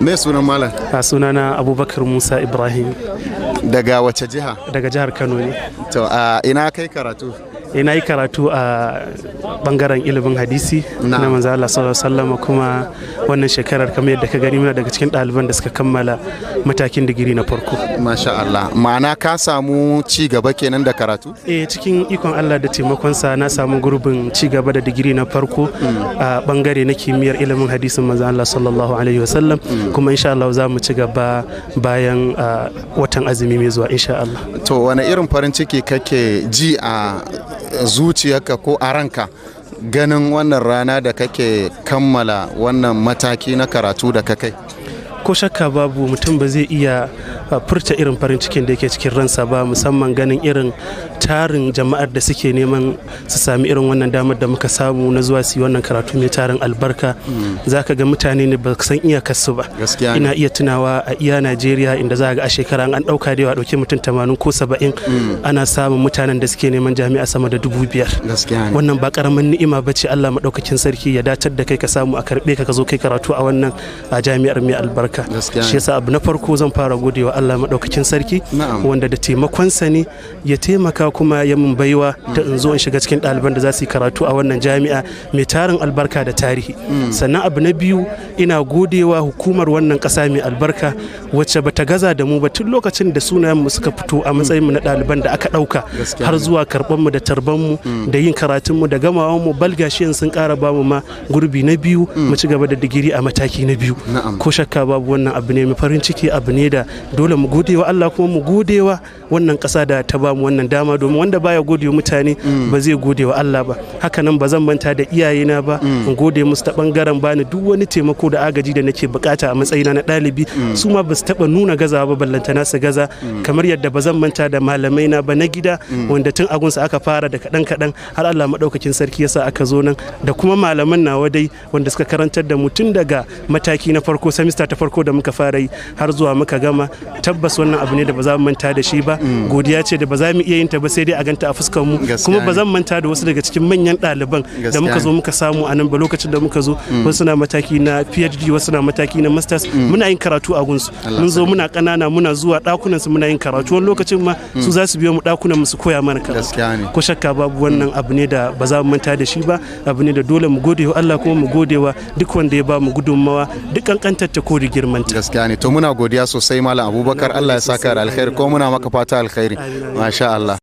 Me sunan malam? A sunana Abubakar Musa Ibrahim. Daga wace jiha? Daga jihar Kano ne. To a ina kai karatu? Ina yi karatu a bangaren ilimin hadisi na manzo Allah sallallahu alaihi wasallam, kuma wannan shekarar kamar yadda ka gani muna daga cikin ɗaliban da suka kammala matakin digiri na farko. Masha Allah. Ma'ana ka samu ci gaba kenan da karatu? Cikin ikon Allah da taimakonsa na samu gurbin ci gaba da digiri na farko a bangare na kimiyyar ilimin hadisin manzo Allah sallallahu alaihi wasallam, kuma insha Allah za mu ci gaba bayan watan azumi mai zuwa insha Allah. To wani irin farin ciki kake ji a zuciyarka ko a ranka ganin wannan rana da kake kammala wannan mataki na karatu da ka kai? Ko shakka babu, mutum ba zai iya furta irin farin cikin da yake cikin ransa ba, musamman ganin irin tarin jama'ar da suke neman su sami irin wannan damar da muka samu na zuwa su yi wannan karatu mai tarin albarka. Za ka ga mutane ne ba san iyakarsu ba. Ina iya tunawa a iya Najeriya inda za ga a shekara an ɗauka da yawa ɗauki mutum 80 ko 70 ana samun mutanen da suke neman jami'a sama da 5,000. Wannan ba karamin ni'ima ba ce. Allah maɗaukakin sarki ya dacar da kai ka samu a karɓe ka zo kai karatu a wannan jami'ar mai albarka. Shi yasa abu na farko zan fara godewa Allah maɗaukakin sarki wanda da taimakonsa ne ya taimaka kuma ya mun baiwa ta in zo in shiga cikin ɗaliban da za su yi karatu a wannan jami'a mai tarin albarka da tarihi. Sannan abu na biyu, ina godewa hukumar wannan ƙasa mai albarka wacce bata gaza da mu ba tun lokacin da sunayen mu suka fito a matsayin mu na ɗaliban da aka ɗauka har zuwa karɓar mu da tarban mu da yin karatun mu da gamawan mu, balgashiyan sun ƙara ba mu ma gurbi na biyu mu ci gaba da digiri a mataki na biyu. Ko shakka babu, wannan abu ne mai farin ciki, abu ne da dole mu godewa Allah kuma mu godewa wannan ƙasa da ta ba mu wannan dama, domin wanda baya godewa mutane ba zai godewa Allah ba. Haka nan ba zan manta da iyayena ba, in gode musu ta bangaren bani duk wani taimako da agaji da nake bukata a matsayina na ɗalibi. Su ma ba su taɓa nuna gazawa ba, ballantana su gaza. Kamar yadda ba zan manta da malamai na ba na gida, wanda tun agunsa aka fara da kaɗan har Allah maɗaukakin sarki yasa aka zo nan, da kuma malaman nawa dai wanda suka karantar da mu tun daga mataki na farko, semester ta farko da muka fara yi har zuwa muka gama. Tabbas wannan abu ne da ba za mu manta da shi ba. Godiya ce da ba za mu iya yin ta ba sai dai a ganta a fuskar mu. Kuma ba zan manta da wasu daga cikin manyan ɗaliban da muka zo muka samu a nan ba. Lokacin da muka zo, wasu na mataki na PhD, wasu na mataki na masters, muna yin karatu a gunsu. Mun zo muna ƙanana, muna zuwa ɗakunan su muna yin karatu. Wani lokacin ma su za su biyo mu ɗakunan mu su koya mana karatu. Ko shakka babu, wannan abu ne da ba za mu manta da shi ba. Abu ne da dole mu gode wa Allah kuma mu gode wa duk wanda ya ba mu gudunmawa, duk kankantar ta ko da girmanta. Gaskiya ne. To muna godiya sosai Malam Abubakar, Allah ya saka da alkhairi ko muna maka fata alkhairi. Masha Allah.